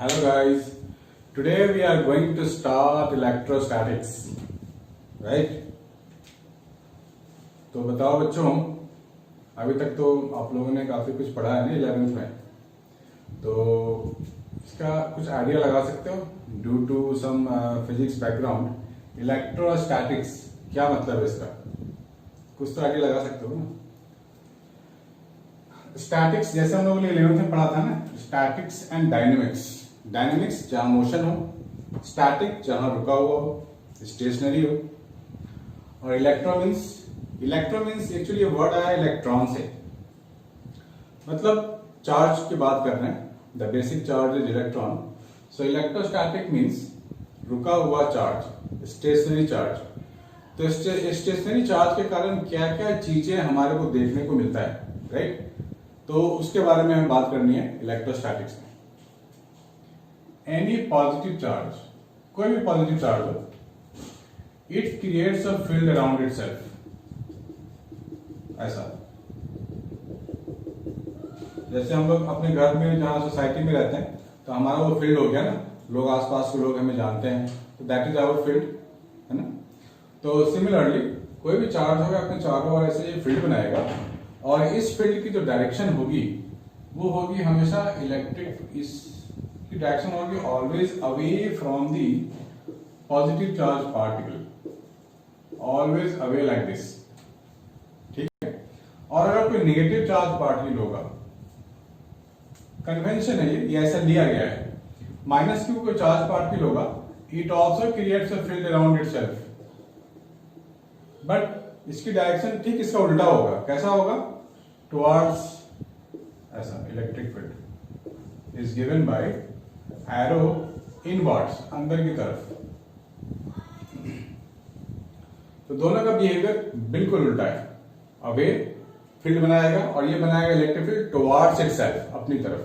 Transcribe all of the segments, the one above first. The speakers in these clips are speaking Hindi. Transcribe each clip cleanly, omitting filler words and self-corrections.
Hello guys, today we are going to start electrostatics, right? तो बताओ बच्चों, अभी तक तो आप लोगों ने काफी कुछ पढ़ा है ना 11th में, तो इसका कुछ आइडिया लगा सकते हो? Due to some physics background, electrostatics क्या मतलब है इसका? कुछ तो आइडिया लगा सकते हो ना? स्टैटिक्स जैसे हम लोगों ने 11th में पढ़ा था ना, स्टैटिक्स एंड डायनेमिक्स। डायनेमिक्स जहां मोशन हो, स्टैटिक जहां रुका हुआ हो, स्टेशनरी हो, और इलेक्ट्रो मीन्स एक्चुअली वर्ड आया इलेक्ट्रॉन से, मतलब चार्ज की बात कर रहे हैं। The basic charge is electron, so electrostatic means रुका हुआ चार्ज, स्टेशनरी चार्ज। तो स्टेशनरी चार्ज के कारण क्या क्या चीजें हमारे को देखने को मिलता है, राइट? तो उसके बारे में हम बात करनी है इलेक्ट्रोस्टैटिक्स में। एनी पॉजिटिव चार्ज, कोई भी पॉजिटिव चार्ज हो, it creates a field around itself. ऐसा जैसे हम लोग अपने घर में जहां सोसाइटी में रहते हैं तो हमारा वो फील्ड हो गया ना, लोग आसपास के लोग हमें जानते हैं, तो दैट इज आवर फील्ड, है ना? तो सिमिलरली कोई भी चार्ज होगा अपने चारों ओर ऐसे ये फील्ड बनाएगा, और इस फील्ड की जो डायरेक्शन होगी वो होगी हमेशा इलेक्ट्रिक, इसकी डायरेक्शन होगी always away from the positive charge particle, always away like this, ठीक है? और अगर कोई नेगेटिव चार्ज पार्टिकल होगा, कन्वेंशन है ये ऐसा लिया गया है, माइनस क्यू कोई चार्ज पार्टिकल होगा, it also creates a field around itself, but इसकी डायरेक्शन ठीक इसका उल्टा होगा। कैसा होगा? टुवर्ड्स, ऐसा electric field is given by arrow inwards, अंदर की तरफ। तो दोनों का बिहेवियर बिल्कुल उल्टा है। अवे फील्ड बनाएगा और ये बनाएगा इलेक्ट्रिक फील्ड टुवर्ड्स इटसेल्फ, अपनी तरफ।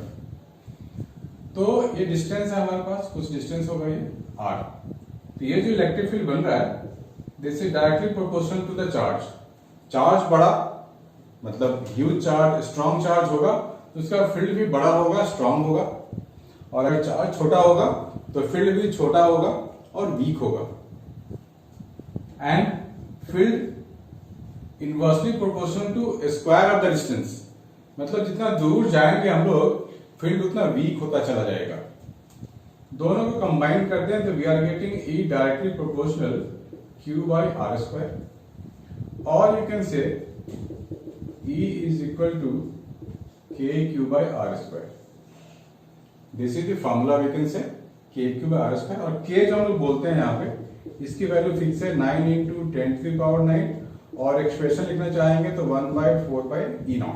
तो ये डिस्टेंस है हमारे पास, कुछ डिस्टेंस होगा ये r। तो ये जो इलेक्ट्रिक फील्ड बन रहा है, this is directly proportional to the charge. Charge बड़ा मतलब ह्यूज चार्ज, स्ट्रॉन्ग चार्ज होगा तो उसका फील्ड भी बड़ा होगा, स्ट्रॉन्ग होगा, और अगर चार्ज छोटा होगा तो फील्ड भी छोटा होगा और वीक होगा। And field inversely proportional to square of the distance, मतलब जितना दूर जाएंगे हम लोग फील्ड उतना वीक होता चला जाएगा। दोनों को कंबाइन करते हैं तो we are getting E directly proportional Q by R square, or you can say E is equal to KQ by R square. This is the formula we can say KQ by R square, और K जो हम लोग बोलते हैं यहाँ पे, इसकी वैल्यू फिक्स है 9 into 10 to the power 9, और एक्सप्रेशन लिखना चाहेंगे तो 1/4/E0,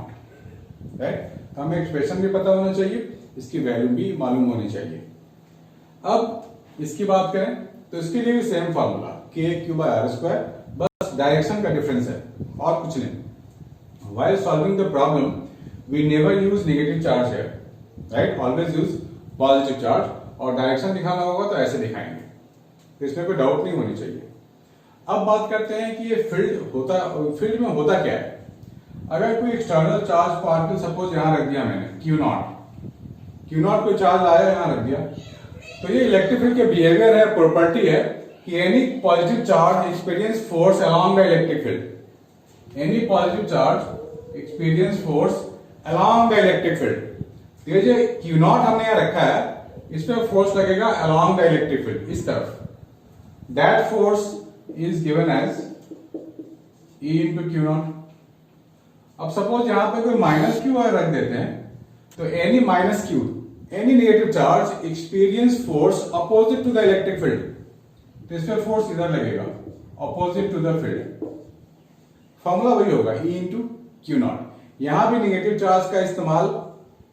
राइट? तो हमें एक्सप्रेशन भी पता होना चाहिए, इसकी वैल्यू भी मालूम होनी चाहिए। अब इसकी बात करें तो इसके लिए भी same formula KQ by R square, बस डायरेक्शन का डिफरेंस है और कुछ नहीं। While solving the problem, we never use negative charge here, right? Always use positive charge, और डायरेक्शन दिखाना होगा तो ऐसे दिखाएंगे, तो इसमें कोई डाउट नहीं होनी चाहिए। अब बात करते हैं कि ये फील्ड में होता क्या है। अगर कोई एक्सटर्नल चार्ज पार्टिकल सपोज यहां रख दिया मैंने Q0 कोई चार्ज आया यहां रख दिया, तो ये इलेक्ट्रिक फील्ड के बिहेवियर है, प्रॉपर्टी है कि any positive charge experience force along the electric field. Any positive charge experience force along the electric field. ये जो Q0 हमने यहाँ रखा है, इस पे फोर्स लगेगा along the electric field, इस तरफ। That force is given as E into Q0. अब सपोज यहाँ पे कोई माइनस Q रख देते हैं, तो any minus Q, any negative charge experience force opposite to the electric field. तो इसमें फोर्स इधर लगेगा opposite to the field. Formula वही होगा E इंटू Q0। यहां भी नेगेटिव चार्ज का इस्तेमाल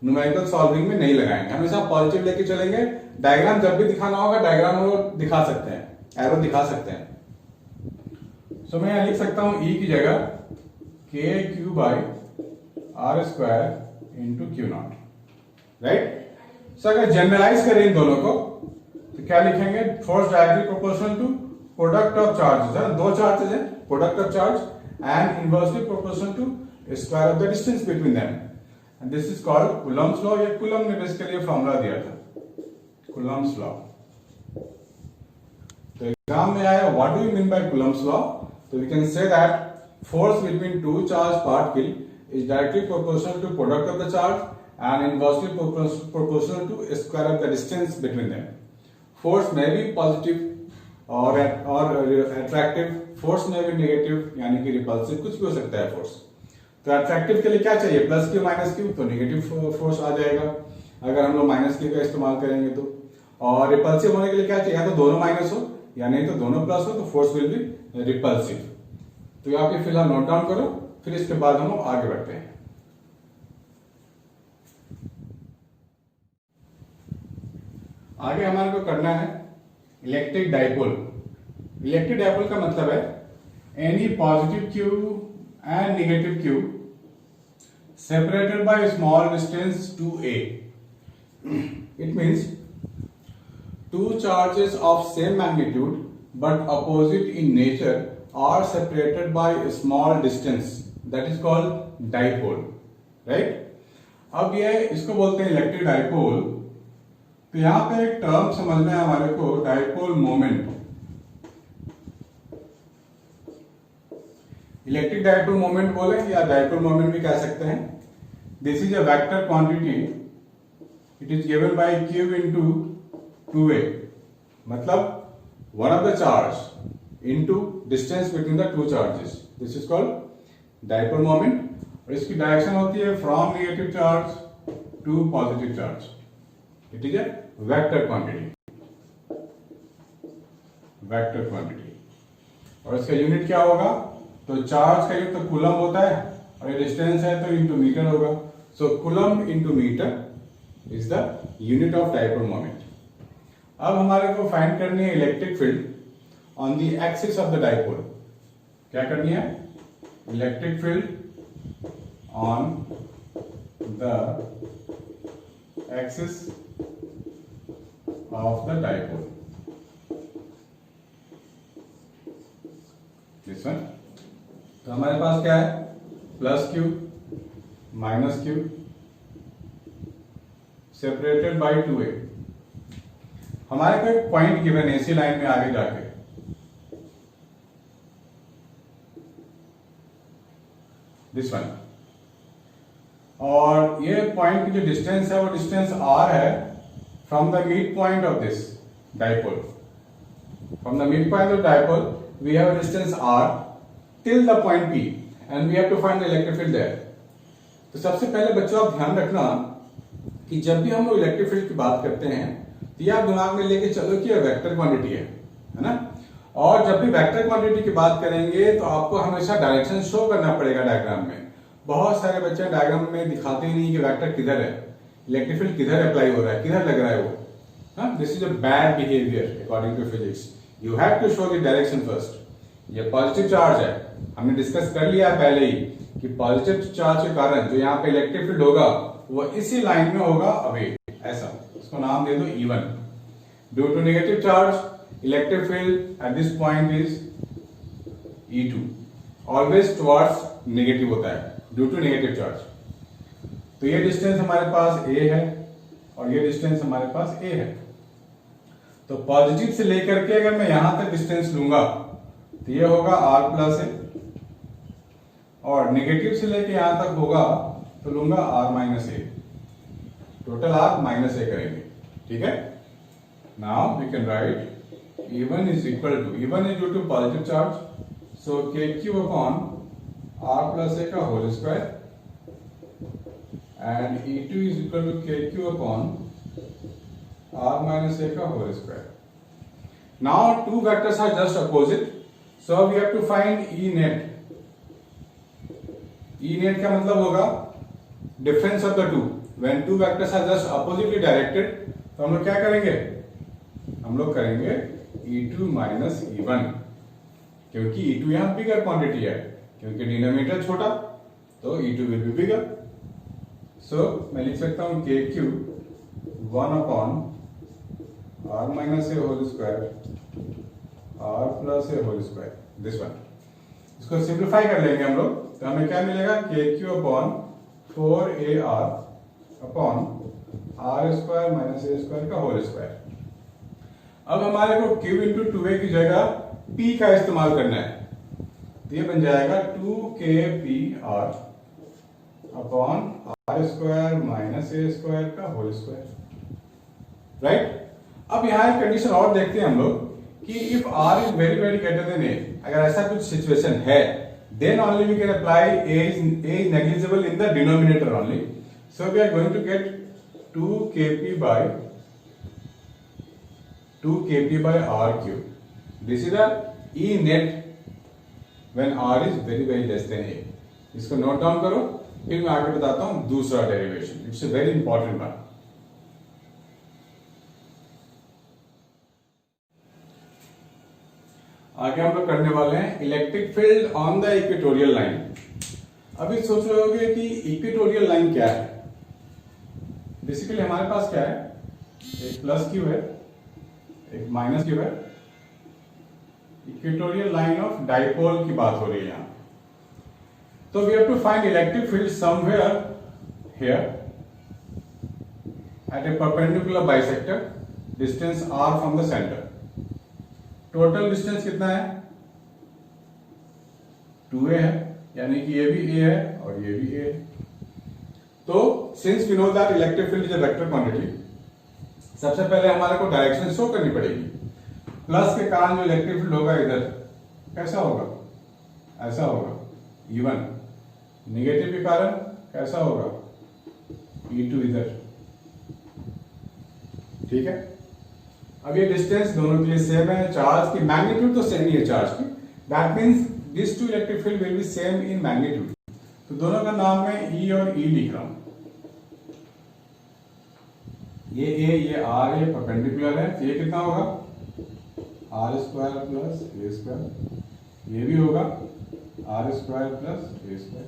न्यूमेरिकल सॉल्विंग में नहीं लगाएंगे, हमेशा पॉजिटिव लेके चलेंगे। डायग्राम जब भी दिखाना होगा डायग्राम वो दिखा सकते हैं, एरो दिखा सकते हैं। सो मैं यहां लिख सकता हूं E की जगह KQ by R square into Q0, right? So अगर जनरलाइज करें इन दोनों को तो क्या लिखेंगे? Force directly proportional to product of charges, है ना? दो चार्जेस हैं, product of charge and inversely proportional to square of the distance between them, and this is called Coulomb's law. ये कूलम ने बेसिकली ये फार्मूला दिया था, कूलम्ब्स लॉ। तो एग्जाम में आया what do you mean by Coulomb's law? तो we can say that force between two charged particle is directly proportional to product of the charge and inversely proportional to square of the distance between them. Force may be positive or attractive, force may be negative यानी कि repulsive, कुछ भी हो सकता है force। तो attractive के लिए क्या चाहिए? प्लस क्यू माइनस क्यू, तो नेगेटिव फोर्स आ जाएगा अगर हम लोग माइनस क्यू का इस्तेमाल करेंगे तो। और रिपल्सिव होने के लिए क्या चाहिए? या तो दोनों माइनस हो या नहीं तो दोनों प्लस हो, तो फोर्स विल बी रिपल्सिव। तो आप ये फिलहाल नोट डाउन करो, फिर इसके बाद हम आगे बढ़ते हैं। आगे हमारे को करना है इलेक्ट्रिक डाइपोल। इलेक्ट्रिक डाइपोल का मतलब है any positive Q and negative Q separated by small distance two a. It means two charges of same magnitude but opposite in nature are separated by a small distance, that is called dipole, right? अब ये इसको बोलते हैं इलेक्ट्रिक डाइपोल। तो यहां पे एक टर्म समझना है हमारे को, dipole moment. Electric dipole moment बोले या डाइपोल मोमेंट भी कह सकते हैं। This is a vector quantity, it is given by q into 2a, मतलब one of the charge into distance between the two charges, this is called dipole moment। और इसकी डायरेक्शन होती है from negative charge to positive charge। It is a vector quantity, vector quantity. और इसका यूनिट क्या होगा? तो चार्ज का यूनिट तो कूलम होता है और ये डिस्टेंस है तो इंटू मीटर होगा। So coulomb into metre is the unit of dipole moment. अब हमारे को फाइंड करनी है electric field on the axis of the dipole। क्या करनी है? Electric field on the axis of the dipole, this one। तो हमारे पास क्या है? Plus Q minus Q separated bye 2a। हमारे को एक पॉइंट गिवन है इसी लाइन में आगे जाके, दिस वन। और ये पॉइंट की जो डिस्टेंस है वो डिस्टेंस r है from the mid point of this dipole. From the mid point of dipole we have a distance r till the point p and we have to find the electric field there. तो सबसे पहले बच्चों आप ध्यान रखना कि जब भी हम लोग इलेक्ट्रिक फील्ड की बात करते हैं तो ये आप दिमाग में लेके चलो कि ये वेक्टर क्वांटिटी है ना। और जब भी वेक्टर क्वांटिटी की बात करेंगे तो आपको हमेशा डायरेक्शन शो करना पड़ेगा डायग्राम में। बहुत सारे बच्चे डायग्राम में दिखाते ही नहीं कि वेक्टर किधर है, इलेक्ट्रिक फील्ड किधर अप्लाई हो रहा है, किधर लग रहा है वो। This is a bad behaviour according to physics. You have to show the direction first. ये पॉजिटिव चार्ज है, हमने डिस्कस कर लिया पहले ही कि पॉजिटिव चार्ज के कारण जो यहाँ पे इलेक्ट्रिक फील्ड होगा वो इसी लाइन में होगा अवे, ऐसा। इसको नाम दे दो E1। Due to negative charge electric field at this point is E2, always towards negative होता है due to negative charge। तो ये डिस्टेंस हमारे पास A है और ये डिस्टेंस हमारे पास A है। तो पॉजिटिव से लेकर के अगर मैं यहां तक डिस्टेंस लूंगा तो ये होगा R प्लस A, और नेगेटिव से लेकर यहां तक होगा तो लूंगा R minus A, total R minus A करेंगे, ठीक है। Now we can write E1 is equal to, E1 is due to positive charge, so KQ upon R plus A का whole square, and E2 is equal to KQ upon R minus A का whole square। Now two vectors are just opposite, so we have to find E net। E net का मतलब होगा difference of the two। When two vectors are just oppositely directed, तो हम लोग क्या करेंगे? हम लोग करेंगे E2 माइनस E1, क्योंकि E2 यहां बिगर क्वांटिटी है, क्योंकि डिनोमिनेटर छोटा तो E2 विल बी बिगर। सो मैं लिख सकता हूं KQ 1 upon R minus A whole square R plus A whole square, this one. इसको सिंप्लीफाई कर लेंगे हम लोग तो हमें क्या मिलेगा? KQ upon 4AR upon are square minus a square का होल स्क्वायर। अब हमारे को क्यू इंटू टू ए की जगह पी का इस्तेमाल करना है, तो ये बन जाएगा 2kp r upon are square minus a square का होल स्क्वायर, राइट। अब यहाँ एक कंडीशन और देखते हैं हम लोग कि if r is very very greater then a, अगर ऐसा कुछ सिचुएशन है, then only we can apply a is negligible in the denominator only, so we are going to get 2kp by r cube. This is the E net when r is very very less than a. इसको नोट डाउन करो, फिर मैं आगे बताता हूं दूसरा derivation. It's a very important one. आगे हम लोग करने वाले हैं electric field on the equatorial line. अभी सोच रहे होगे कि इक्वेटोरियल लाइन क्या है। बेसिकली हमारे पास क्या है, एक प्लस क्यू है, एक माइनस क्यू है। इक्वेटोरियल लाइन ऑफ डाइपोल की बात हो रही है यहाँ। तो we have to find electric field somewhere here at a perpendicular bisector, distance r from the centre. Total distance कितना है, 2a है, यानी कि ये भी a है और ये भी a है। तो since we know that electric field is a vector quantity, सबसे पहले हमारे को डायरेक्शन शो करनी पड़ेगी। प्लस के कारण जो इलेक्ट्रिक फील्ड होगा इधर कैसा होगा, ऐसा होगा E1। निगेटिव के कारण कैसा होगा, E2 इधर, ठीक है। अब ये डिस्टेंस दोनों के लिए सेम है, चार्ज की मैग्नीट्यूड तो सेम ही है चार्ज की, that means this two electric field will be same in magnitude. तो दोनों का नाम मैं E और E लिख रहा हूं। ये A ये R ये परपेंडिकुलर है, तो ये कितना होगा R square plus a square, ये भी होगा R square plus a square.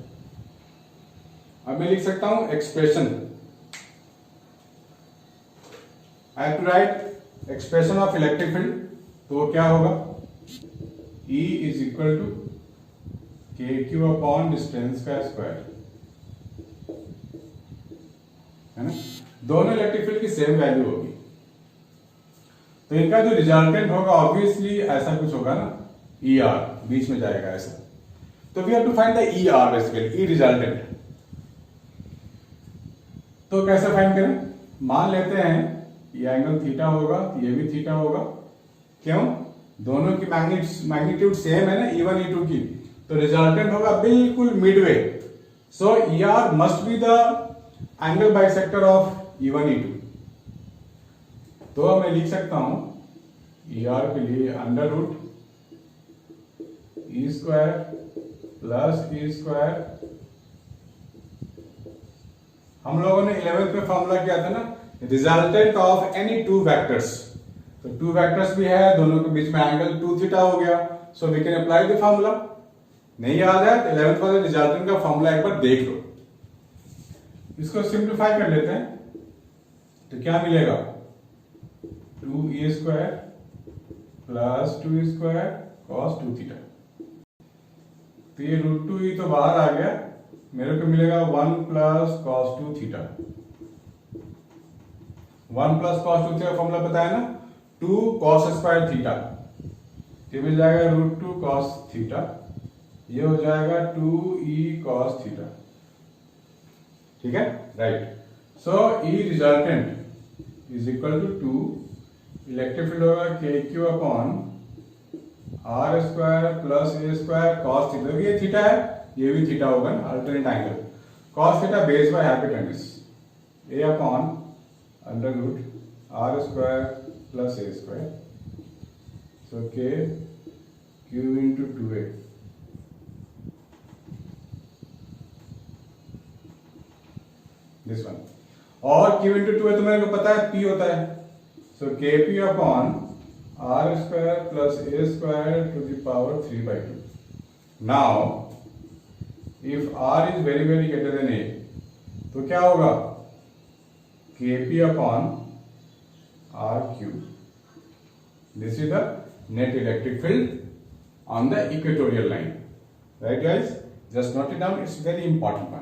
अब मैं लिख सकता हूं expression, I have to write expression of electric field. तो वो क्या होगा, E is equal to K Q upon distance का स्क्वायर, है ना। दोनों इलेक्ट्रिक फील्ड की सेम वैल्यू होगी, तो इनका जो रिजल्टेंट होगा ऑब्वियसली ऐसा कुछ होगा ना, ई आर बीच में जाएगा ऐसा। तो we have to find the E R basically, E resultant. तो कैसे फाइंड करें, मान लेते हैं ये एंगल थीटा होगा, ये भी थीटा होगा। क्यों, दोनों की मैग्नीट्यूड सेम है ना, E1 E2 की, तो रिजल्टेंट होगा बिल्कुल Midway. So E R must be the angle bisector of E1 E2। तो मैं लिख सकता हूं ई आर के लिए under root E square plus E square. हम लोगों ने 11th में फॉर्मूला किया था ना, resultant of any two vectors. तो टू वेक्टर्स भी है, दोनों के बीच में एंगल 2 थीटा हो गया। So we can apply the formula. नहीं याद है तो 11th वाले रिजल्टेंट का फॉर्मूला एक बार देख लो। इसको सिंप्लीफाई कर लेते हैं, तो क्या मिलेगा, 2e square plus 2e square cos 2 theta. तो ये √2e तो बाहर आ गया, मेरे को मिलेगा 1 plus cos 2 theta. 1 plus cos 2 theta formula पता है ना, 2 कॉस स्क्वायर थीटा, ये मिल जाएगा √2 कॉस थीटा, ये हो जाएगा 2e कॉस थीटा, ठीक है, right. So E resultant is equal to 2, electric field होगा k Q upon are square plus a square cos theta. ये थीटा है, ये भी थीटा होगा ना, alternate angle. Cos theta base by hypotenuse, a upon under root r square plus a square. So k q into 2a this one, और Q इंटू 2 तो मेरे को पता है P होता है। So k p upon are square plus a square to the power 3/2। Now if R is very very greater than a, तो क्या होगा, k p upon r cube. This is the net electric field on the equatorial line, right guys, just note it down, it's very important.